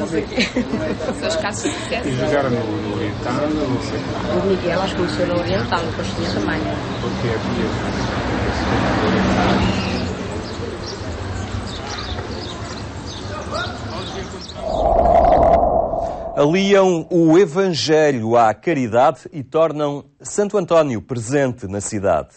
não sei o quê. São os casos de sucesso. E jogaram no Oriental, não sei. O Miguel, acho que começou no Oriental, no Castilho também. Porquê? Aliam o Evangelho à caridade e tornam Santo António presente na cidade.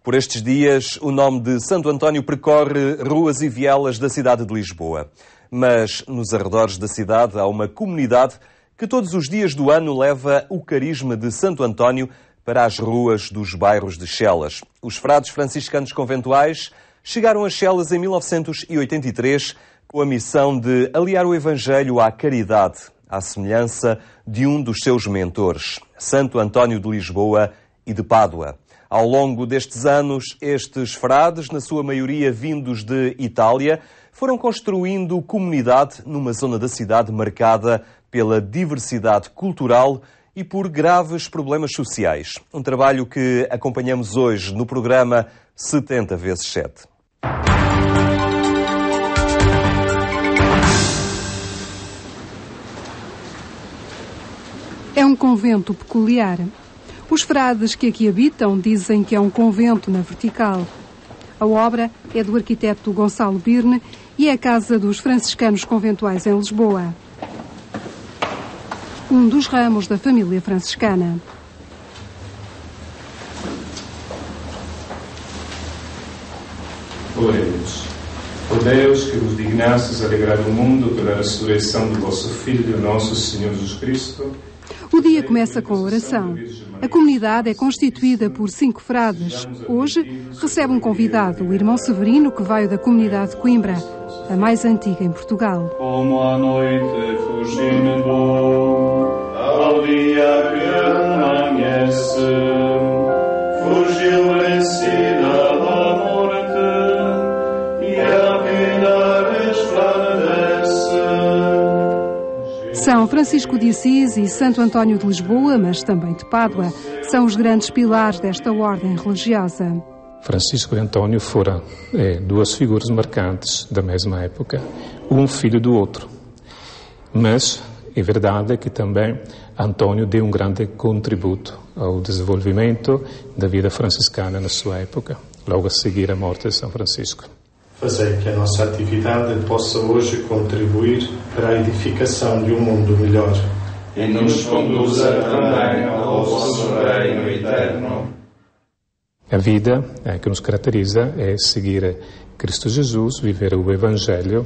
Por estes dias, o nome de Santo António percorre ruas e vielas da cidade de Lisboa. Mas nos arredores da cidade há uma comunidade que todos os dias do ano leva o carisma de Santo António para as ruas dos bairros de Chelas. Os frades franciscanos conventuais chegaram a Chelas em 1983 com a missão de aliar o Evangelho à caridade, à semelhança de um dos seus mentores, Santo António de Lisboa e de Pádua. Ao longo destes anos, estes frades, na sua maioria vindos de Itália, foram construindo comunidade numa zona da cidade marcada pela diversidade cultural e por graves problemas sociais. Um trabalho que acompanhamos hoje no programa 70x7. É um convento peculiar. Os frades que aqui habitam dizem que é um convento na vertical. A obra é do arquiteto Gonçalo Birne e é a casa dos franciscanos conventuais em Lisboa. Um dos ramos da família franciscana. Oremos. Ó Deus, que vos dignastes alegrar o mundo pela ressurreição do vosso Filho, nosso Senhor Jesus Cristo. O dia começa com a oração. A comunidade é constituída por 5 frades. Hoje recebe um convidado, o irmão Severino, que veio da comunidade de Coimbra, a mais antiga em Portugal. Como a noite fugindo ao dia que amanhece, fugiu vencida da morte e a vida resplandece. São Francisco de Assis e Santo António de Lisboa, mas também de Pádua, são os grandes pilares desta ordem religiosa. Francisco e António foram duas figuras marcantes da mesma época, um filho do outro. Mas é verdade que também António deu um grande contributo ao desenvolvimento da vida franciscana na sua época, logo a seguir a morte de São Francisco. Fazer que a nossa atividade possa hoje contribuir para a edificação de um mundo melhor. E nos conduza também ao vosso reino eterno. A vida que nos caracteriza é seguir Cristo Jesus, viver o Evangelho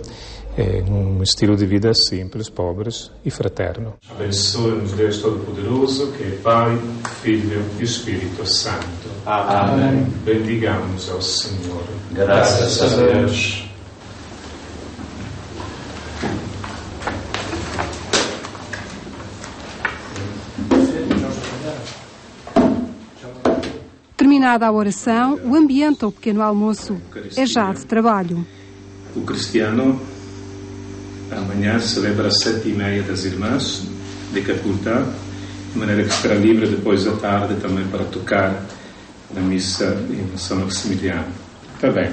num estilo de vida simples, pobres e fraterno. Abençoe-nos Deus Todo-Poderoso, que é Pai, Filho e Espírito Santo. Amém. Bendigamos ao Senhor. Graças a Deus. Terminada a oração, o ambiente ao pequeno almoço é já de trabalho. O cristiano amanhã celebra às 7h30 das irmãs de Capulta, de maneira que estará livre depois da tarde também para tocar na missa em São Maximiliano. Está bem.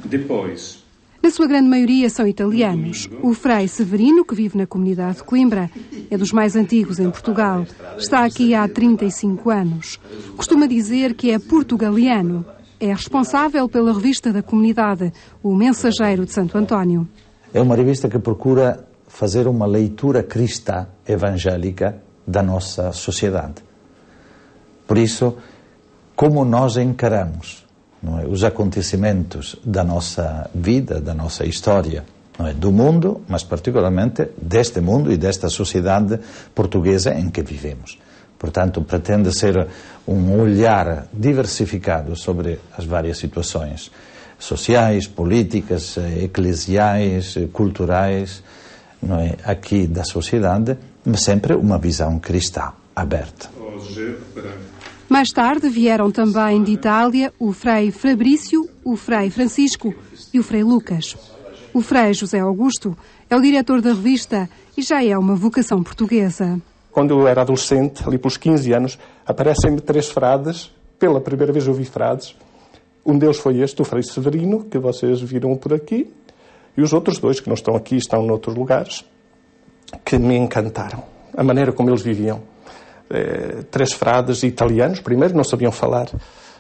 Depois... Na sua grande maioria são italianos. O Frei Severino, que vive na comunidade de Coimbra, é dos mais antigos em Portugal. Está aqui há 35 anos. Costuma dizer que é portugaliano. É responsável pela revista da comunidade, O Mensageiro de Santo António. É uma revista que procura fazer uma leitura cristã evangélica da nossa sociedade. Por isso, como nós encaramos os acontecimentos da nossa vida, da nossa história, do mundo, mas particularmente deste mundo e desta sociedade portuguesa em que vivemos. Portanto, pretende ser um olhar diversificado sobre as várias situações sociais, políticas, eclesiais, culturais, aqui da sociedade, mas sempre uma visão cristã aberta. Mais tarde vieram também de Itália o Frei Fabrício, o Frei Francisco e o Frei Lucas. O Frei José Augusto é o diretor da revista e já é uma vocação portuguesa. Quando eu era adolescente, ali pelos 15 anos, aparecem-me 3 frades. Pela primeira vez eu vi frades. Um deles foi este, o Frei Severino, que vocês viram por aqui. E os outros 2, que não estão aqui, estão noutros lugares. que me encantaram. A maneira como eles viviam. 3 frades italianos, primeiro não sabiam falar.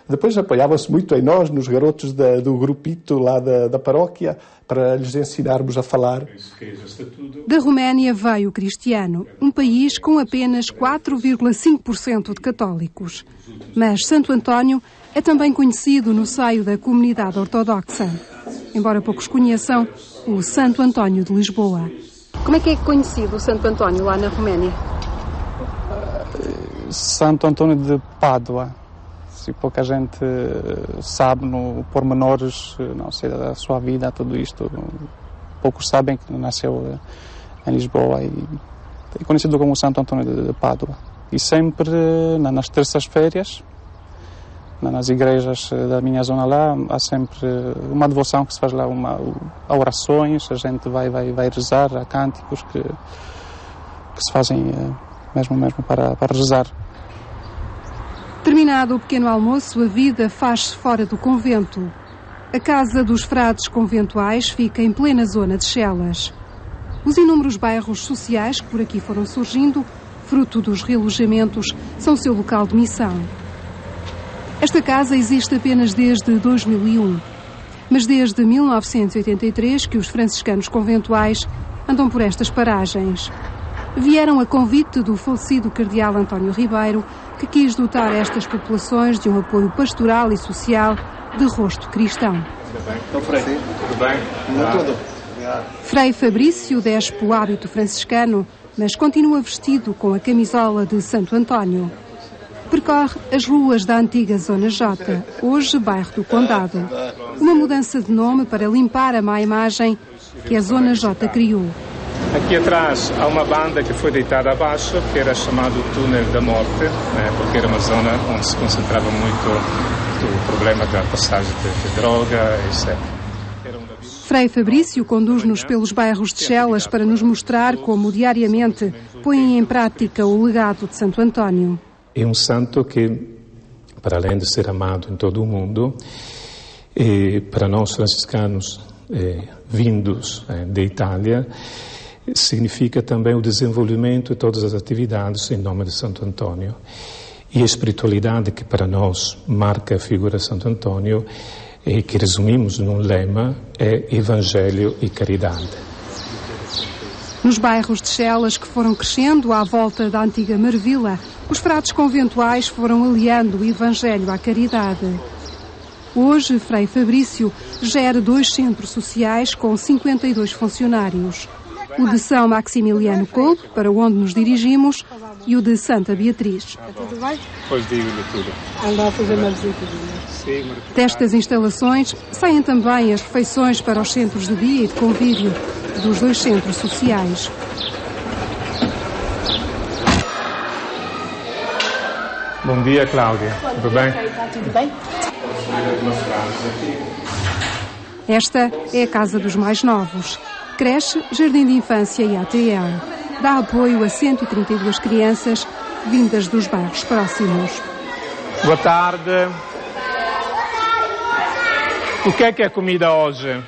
Depois apoiavam-se muito em nós, nos garotos do grupito lá da paróquia, para lhes ensinarmos a falar. Da Roménia veio o cristiano, um país com apenas 4,5% de católicos. Mas Santo António é também conhecido no seio da comunidade ortodoxa. Embora poucos conheçam, o Santo António de Lisboa. Como é que é conhecido o Santo António lá na Roménia? Santo António de Pádua. Pouca gente sabe no pormenores, não sei, da sua vida, tudo isto. Poucos sabem que nasceu em Lisboa e é conhecido como Santo António de Pádua. E sempre nas terças-feiras, nas igrejas da minha zona lá, há sempre uma devoção que se faz lá, orações, a gente vai rezar, há cânticos que se fazem mesmo para rezar. Terminado o pequeno almoço, a vida faz-se fora do convento. A casa dos frades conventuais fica em plena zona de Chelas. Os inúmeros bairros sociais que por aqui foram surgindo, fruto dos realojamentos, são seu local de missão. Esta casa existe apenas desde 2001, mas desde 1983 que os franciscanos conventuais andam por estas paragens. Vieram a convite do falecido cardeal António Ribeiro, que quis dotar estas populações de um apoio pastoral e social de rosto cristão. Tudo bem? Frei Fabrício despe o hábito franciscano, mas continua vestido com a camisola de Santo António. Percorre as ruas da antiga Zona J, hoje bairro do Condado. Uma mudança de nome para limpar a má imagem que a Zona J criou. Aqui atrás há uma banda que foi deitada abaixo, que era chamado Túnel da Morte, porque era uma zona onde se concentrava muito o problema da passagem de droga, etc. Frei Fabrício conduz-nos pelos bairros de Chelas para nos mostrar como diariamente põem em prática o legado de Santo António. É um santo que, para além de ser amado em todo o mundo, para nós franciscanos vindos da Itália, significa também o desenvolvimento de todas as atividades em nome de Santo António. E a espiritualidade que para nós marca a figura de Santo António, e que resumimos num lema, é Evangelho e Caridade. Nos bairros de Chelas que foram crescendo à volta da antiga Marvila, os frades conventuais foram aliando o Evangelho à caridade. Hoje, Frei Fabrício gera 2 centros sociais com 52 funcionários. O de São Maximiliano Kolbe, para onde nos dirigimos, e o de Santa Beatriz. Tudo bem? Pois digo-lhe tudo. Andar a fazer uma visita. Destas instalações saem também as refeições para os centros de dia e de convívio dos 2 centros sociais. Bom dia, Cláudia. Tudo bem? Está tudo bem? Esta é a casa dos mais novos. Creche, jardim de infância e ATL. Dá apoio a 132 crianças vindas dos bairros próximos. Boa tarde. O que é comida hoje?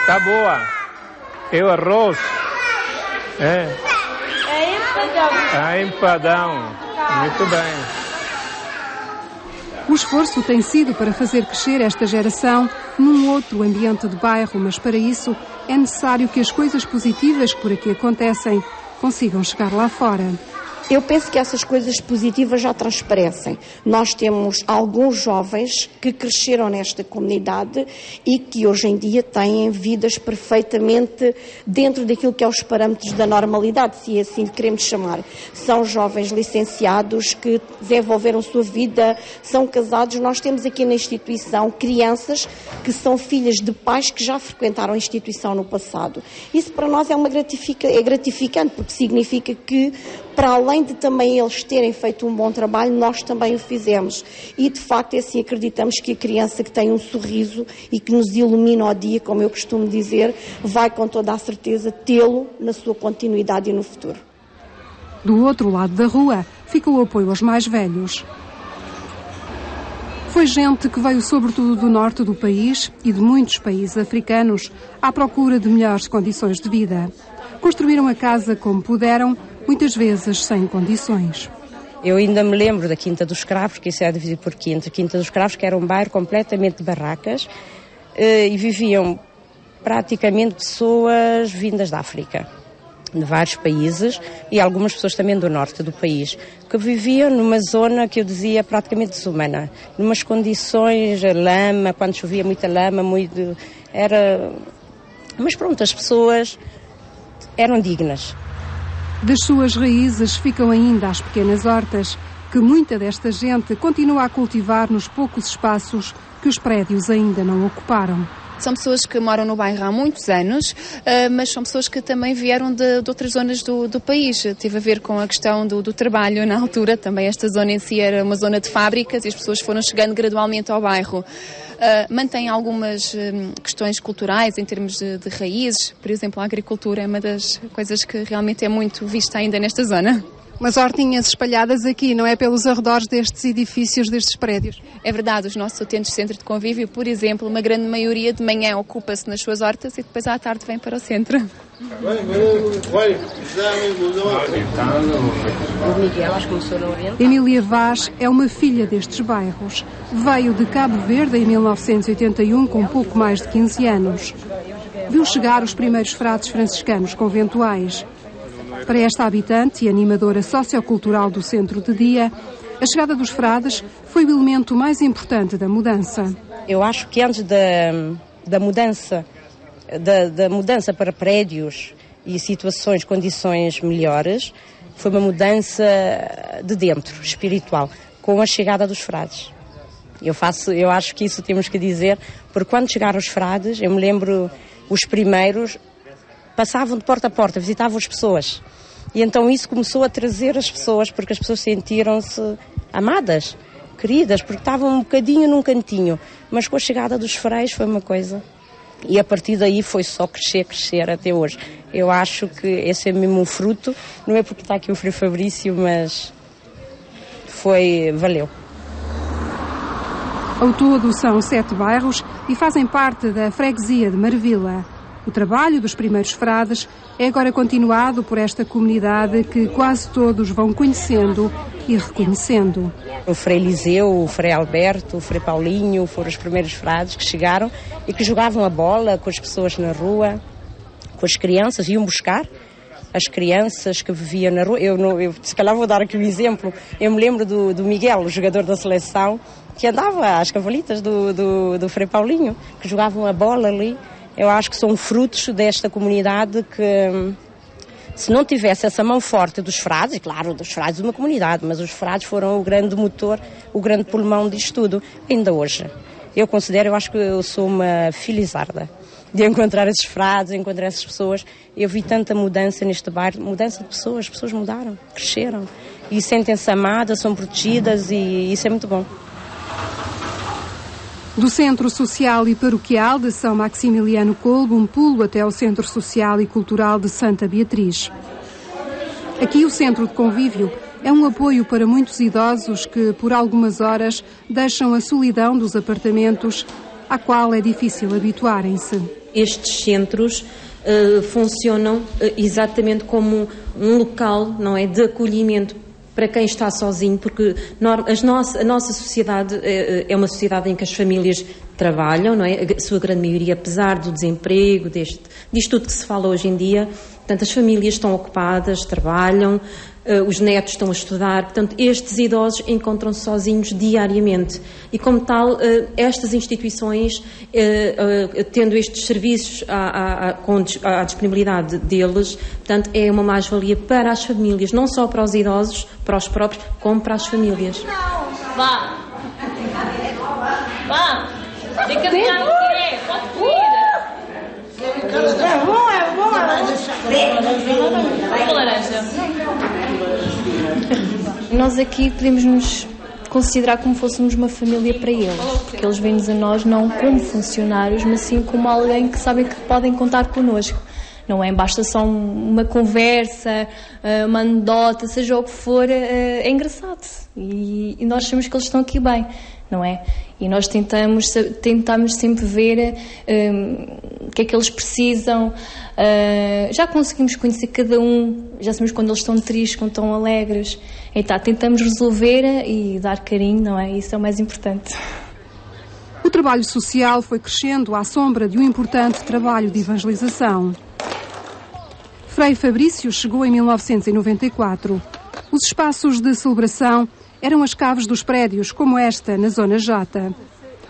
Tá boa? É o arroz? É empadão. Empadão. Muito bem. O esforço tem sido para fazer crescer esta geração num outro ambiente de bairro, mas para isso é necessário que as coisas positivas que por aqui acontecem consigam chegar lá fora. Eu penso que essas coisas positivas já transparecem. Nós temos alguns jovens que cresceram nesta comunidade e que hoje em dia têm vidas perfeitamente dentro daquilo que é os parâmetros da normalidade, se assim queremos chamar. São jovens licenciados que desenvolveram sua vida, são casados. Nós temos aqui na instituição crianças que são filhas de pais que já frequentaram a instituição no passado. Isso para nós é gratificante, porque significa que, para além de também eles terem feito um bom trabalho, nós também o fizemos. E, de facto, é assim, acreditamos que a criança que tem um sorriso e que nos ilumina ao dia, como eu costumo dizer, vai com toda a certeza tê-lo na sua continuidade e no futuro. Do outro lado da rua fica o apoio aos mais velhos. Foi gente que veio sobretudo do norte do país e de muitos países africanos à procura de melhores condições de vida. Construíram a casa como puderam, muitas vezes sem condições. Eu ainda me lembro da Quinta dos Cravos, que isso é dividido por quinta. Quinta dos Cravos, que era um bairro completamente de barracas, e viviam praticamente pessoas vindas da África, de vários países, e algumas pessoas também do norte do país, que viviam numa zona que eu dizia praticamente desumana, numas condições, lama, quando chovia muita lama, mas pronto, as pessoas eram dignas. Das suas raízes ficam ainda as pequenas hortas, que muita desta gente continua a cultivar nos poucos espaços que os prédios ainda não ocuparam. São pessoas que moram no bairro há muitos anos, mas são pessoas que também vieram de outras zonas do país. Teve a ver com a questão do trabalho na altura. Também esta zona em si era uma zona de fábricas e as pessoas foram chegando gradualmente ao bairro. Mantém algumas questões culturais em termos de raízes. Por exemplo, a agricultura é uma das coisas que realmente é muito vista ainda nesta zona. Umas hortinhas espalhadas aqui, não é? Pelos arredores destes edifícios, destes prédios. É verdade, os nossos utentes de centro de convívio, por exemplo, uma grande maioria de manhã ocupa-se nas suas hortas e depois à tarde vem para o centro. Emília Vaz é uma filha destes bairros. Veio de Cabo Verde em 1981 com pouco mais de 15 anos. Viu chegar os primeiros frades franciscanos conventuais. Para esta habitante e animadora sociocultural do centro de dia, a chegada dos frades foi o elemento mais importante da mudança. Eu acho que antes da mudança para prédios e situações, condições melhores, foi uma mudança de dentro, espiritual, com a chegada dos frades. Eu acho que isso temos que dizer, porque quando chegaram os frades, eu me lembro, os primeiros passavam de porta a porta, visitavam as pessoas. E então isso começou a trazer as pessoas, porque as pessoas sentiram-se amadas, queridas, porque estavam um bocadinho num cantinho. Mas com a chegada dos freios foi uma coisa. E a partir daí foi só crescer até hoje. Eu acho que esse é mesmo um fruto, não é porque está aqui o Frei Fabrício, mas valeu. Ao todo são 7 bairros e fazem parte da freguesia de Marvila. O trabalho dos primeiros frades é agora continuado por esta comunidade que quase todos vão conhecendo e reconhecendo. O Frei Eliseu, o Frei Alberto, o Frei Paulinho foram os primeiros frades que chegaram e que jogavam a bola com as pessoas na rua, com as crianças, iam buscar as crianças que viviam na rua. Eu se calhar vou dar aqui um exemplo. Eu me lembro do Miguel, o jogador da seleção, que andava às cavalitas do Frei Paulinho, que jogavam a bola ali. Eu acho que são frutos desta comunidade que, se não tivesse essa mão forte dos frades, e claro, dos frades de uma comunidade, mas os frades foram o grande motor, o grande pulmão disto tudo, ainda hoje. Eu acho que eu sou uma felizarda de encontrar esses frades, encontrar essas pessoas. Eu vi tanta mudança neste bairro, mudança de pessoas, as pessoas mudaram, cresceram e sentem-se amadas, são protegidas e isso é muito bom. Do Centro Social e Paroquial de São Maximiliano Kolbe, um pulo até ao Centro Social e Cultural de Santa Beatriz. Aqui o Centro de Convívio é um apoio para muitos idosos que, por algumas horas, deixam a solidão dos apartamentos, à qual é difícil habituarem-se. Estes centros funcionam exatamente como um local, não é, de acolhimento para quem está sozinho, porque a nossa sociedade é uma sociedade em que as famílias trabalham, não é? A sua grande maioria, apesar do desemprego, disto tudo que se fala hoje em dia, portanto, as famílias estão ocupadas, trabalham, os netos estão a estudar, portanto, estes idosos encontram-se sozinhos diariamente. E, como tal, estas instituições, tendo estes serviços à disponibilidade deles, portanto, é uma mais-valia para as famílias, não só para os idosos, para os próprios, como para as famílias. Vá! Tem que adivinhar o que é, pode comer! É bom! Laranja. Nós aqui podemos nos considerar como fôssemos uma família para eles, porque eles vêm-nos a nós não como funcionários, mas sim como alguém que sabem que podem contar connosco. Não é? Basta só uma conversa, uma anedota, seja o que for, é engraçado. E nós sabemos que eles estão aqui bem. não é? E nós tentamos sempre ver o que é que eles precisam. Já conseguimos conhecer cada um, já sabemos quando eles estão tristes, quando estão alegres. Então tentamos resolver e dar carinho, não é? Isso é o mais importante. O trabalho social foi crescendo à sombra de um importante trabalho de evangelização. Frei Fabrício chegou em 1994. Os espaços de celebração eram as caves dos prédios, como esta, na Zona J.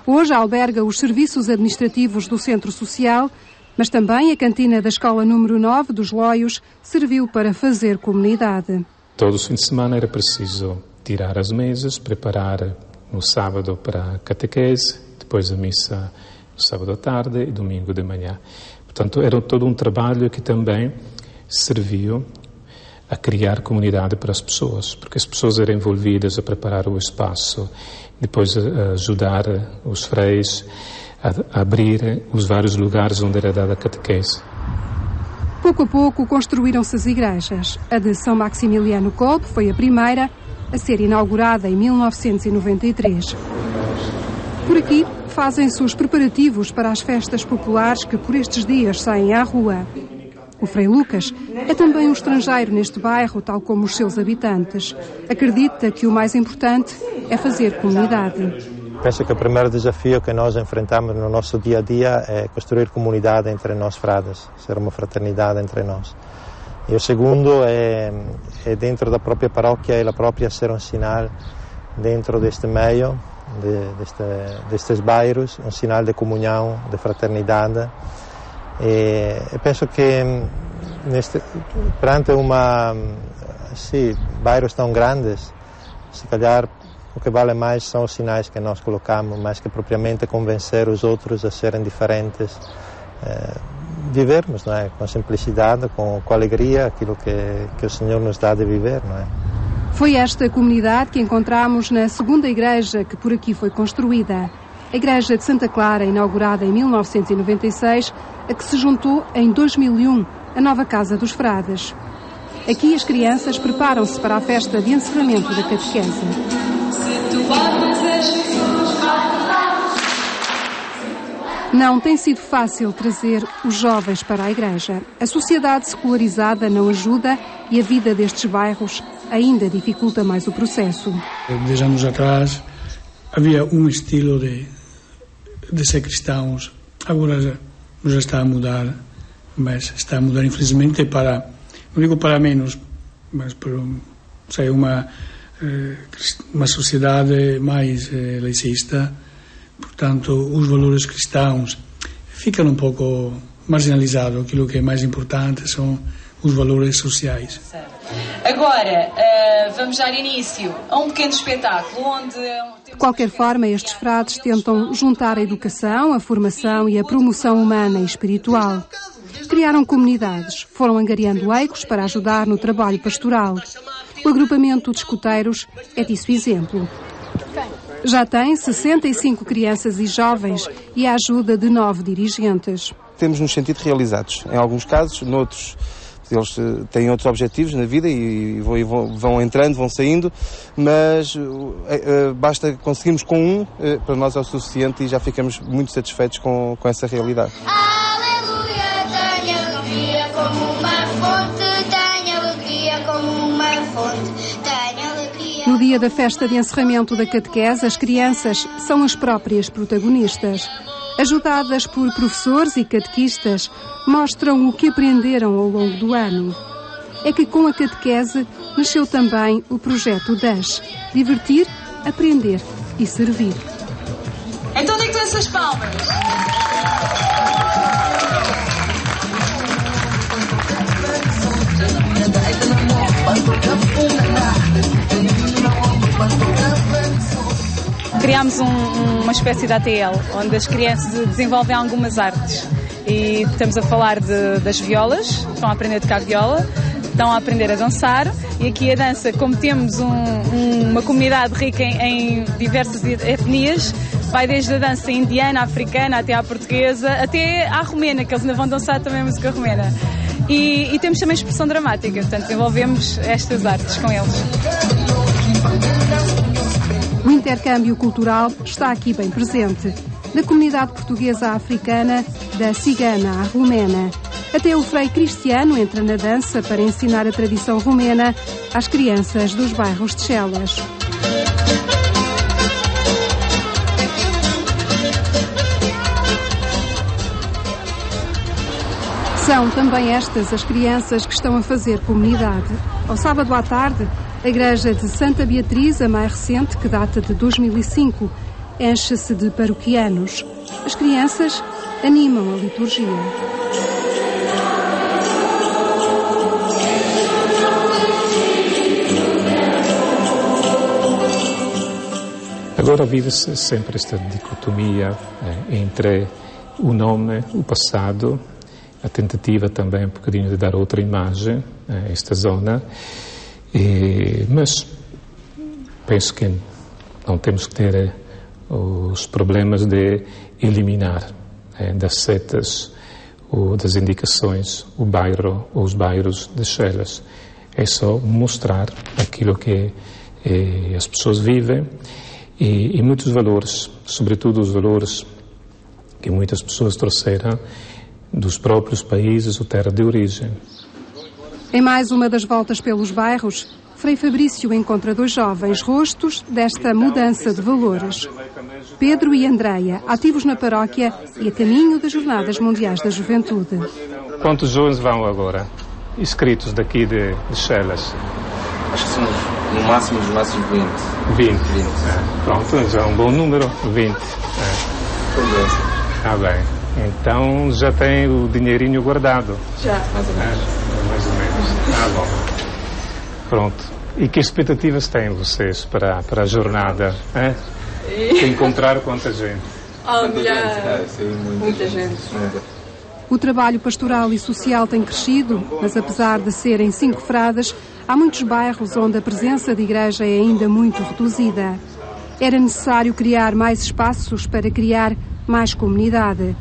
Hoje alberga os serviços administrativos do Centro Social, mas também a cantina da Escola número 9 dos Loios serviu para fazer comunidade. Todos os fins de semana era preciso tirar as mesas, preparar no sábado para a catequese, depois a missa no sábado à tarde e domingo de manhã. Portanto, era todo um trabalho que também serviu a criar comunidade para as pessoas, porque as pessoas eram envolvidas a preparar o espaço, depois a ajudar os freis a abrir os vários lugares onde era dada a catequese. Pouco a pouco construíram-se as igrejas. A de São Maximiliano Kolbe foi a primeira a ser inaugurada em 1993. Por aqui fazem-se os preparativos para as festas populares que por estes dias saem à rua. O Frei Lucas é também um estrangeiro neste bairro, tal como os seus habitantes. Acredita que o mais importante é fazer comunidade. Penso que o primeiro desafio que nós enfrentamos no nosso dia a dia é construir comunidade entre nós frades, ser uma fraternidade entre nós. E o segundo é dentro da própria paróquia, ela própria ser um sinal dentro deste meio, destes bairros, um sinal de comunhão, de fraternidade. E penso que perante bairros tão grandes, se calhar o que vale mais são os sinais que nós colocamos, mais que propriamente convencer os outros a serem diferentes. Vivermos, não é? Com simplicidade, com alegria, aquilo que o Senhor nos dá de viver, não é? Foi esta comunidade que encontramos na segunda igreja que por aqui foi construída. A Igreja de Santa Clara, inaugurada em 1996, a que se juntou em 2001 a nova Casa dos Frades. Aqui as crianças preparam-se para a festa de encerramento da catequese. Não tem sido fácil trazer os jovens para a igreja. A sociedade secularizada não ajuda e a vida destes bairros ainda dificulta mais o processo. 10 anos atrás havia um estilo de ser cristãos. Agora já está a mudar, mas está a mudar infelizmente para, não digo para menos, mas para uma sociedade mais laicista. Portanto, os valores cristãos ficam um pouco marginalizados. Aquilo que é mais importante são os valores sociais. Agora, vamos dar início a um pequeno espetáculo onde... De qualquer forma, estes frades tentam juntar a educação, a formação e a promoção humana e espiritual. Criaram comunidades, foram angariando leigos para ajudar no trabalho pastoral. O agrupamento de escuteiros é disso exemplo. Já tem 65 crianças e jovens e a ajuda de 9 dirigentes. Temos-nos sentido realizados. Em alguns casos, noutros, eles têm outros objetivos na vida e vão entrando, vão saindo, mas basta conseguirmos com um, para nós é o suficiente e já ficamos muito satisfeitos com essa realidade. Aleluia, tenho alegria como uma fonte, tenho alegria como uma fonte, tenho alegria... No dia da festa de encerramento da catequese, as crianças são as próprias protagonistas. Ajudadas por professores e catequistas, mostram o que aprenderam ao longo do ano. É que com a catequese nasceu também o projeto DAS, divertir, aprender e servir. Então onde é que estão essas palmas? Criámos uma espécie de ATL, onde as crianças desenvolvem algumas artes. E estamos a falar das violas, estão a aprender a tocar viola, estão a aprender a dançar. E aqui a dança, como temos uma comunidade rica em diversas etnias, vai desde a dança indiana, africana, até à portuguesa, até à romena, que eles ainda vão dançar também a música romena. E temos também expressão dramática, portanto desenvolvemos estas artes com eles. O intercâmbio cultural está aqui bem presente. Da comunidade portuguesa à africana, da cigana à romena. Até o frei Cristiano entra na dança para ensinar a tradição romena às crianças dos bairros de Chelas. São também estas as crianças que estão a fazer comunidade. Ao sábado à tarde, a igreja de Santa Beatriz, a mais recente, que data de 2005, enche-se de paroquianos. As crianças animam a liturgia. Agora vive-se sempre esta dicotomia entre o nome, o passado, a tentativa também um bocadinho de dar outra imagem a esta zona, mas penso que não temos que ter os problemas de eliminar das setas ou das indicações o bairro ou os bairros de Chelas. É só mostrar aquilo que as pessoas vivem e muitos valores, sobretudo os valores que muitas pessoas trouxeram dos próprios países ou terra de origem. Em mais uma das voltas pelos bairros, Frei Fabrício encontra dois jovens rostos desta mudança de valores. Pedro e Andreia, ativos na paróquia e a caminho das Jornadas Mundiais da Juventude. Quantos jovens vão agora? Inscritos daqui de Chelas? Acho que são no máximo 20. 20. Pronto, já é um bom número, 20. Ah, bem. Então já tem o dinheirinho guardado? Já, mais ou menos. Mais ou menos. Ah, bom. Pronto. E que expectativas têm vocês para a jornada? De encontrar quanta gente? Muita gente. O trabalho pastoral e social tem crescido, mas apesar de serem 5 frades, há muitos bairros onde a presença de igreja é ainda muito reduzida. Era necessário criar mais espaços para criar mais comunidade.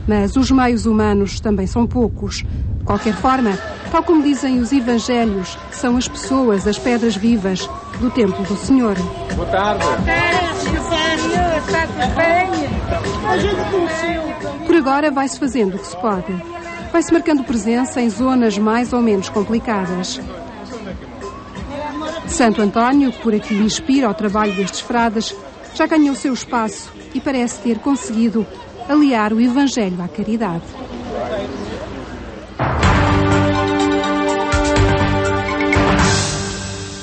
Mas os meios humanos também são poucos. De qualquer forma, tal como dizem os evangelhos, que são as pessoas, as pedras vivas do templo do Senhor. Boa tarde. Por agora vai-se fazendo o que se pode. Vai-se marcando presença em zonas mais ou menos complicadas. Santo António, que por aqui inspira o trabalho destes frades, já ganhou seu espaço e parece ter conseguido aliar o Evangelho à caridade.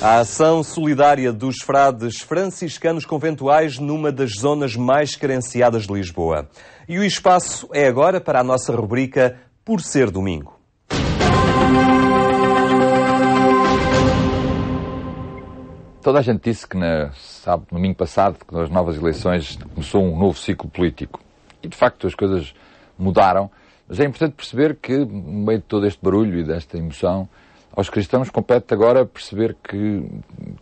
A ação solidária dos frades franciscanos conventuais numa das zonas mais carenciadas de Lisboa. E o espaço é agora para a nossa rubrica Por Ser Domingo. Toda a gente disse que, no domingo passado, que nas novas eleições começou um novo ciclo político. E, de facto, as coisas mudaram. Mas é importante perceber que, no meio de todo este barulho e desta emoção, aos cristãos compete agora perceber que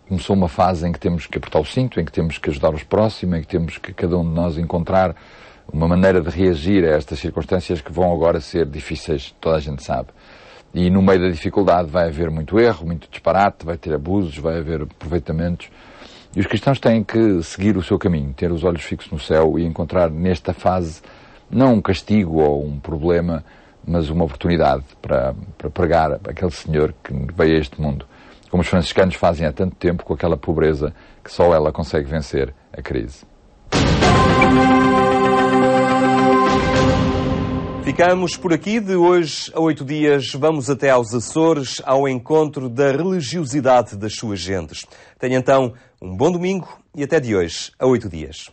começou uma fase em que temos que apertar o cinto, em que temos que ajudar os próximos, em que temos que cada um de nós encontrar uma maneira de reagir a estas circunstâncias que vão agora ser difíceis, toda a gente sabe. E no meio da dificuldade vai haver muito erro, muito disparate, vai ter abusos, vai haver aproveitamentos. E os cristãos têm que seguir o seu caminho, ter os olhos fixos no céu e encontrar nesta fase não um castigo ou um problema, mas uma oportunidade para pregar aquele Senhor que veio a este mundo. Como os franciscanos fazem há tanto tempo com aquela pobreza que só ela consegue vencer a crise. Ficamos por aqui. De hoje a 8 dias vamos até aos Açores ao encontro da religiosidade das suas gentes. Tenha então um bom domingo e até de hoje a 8 dias.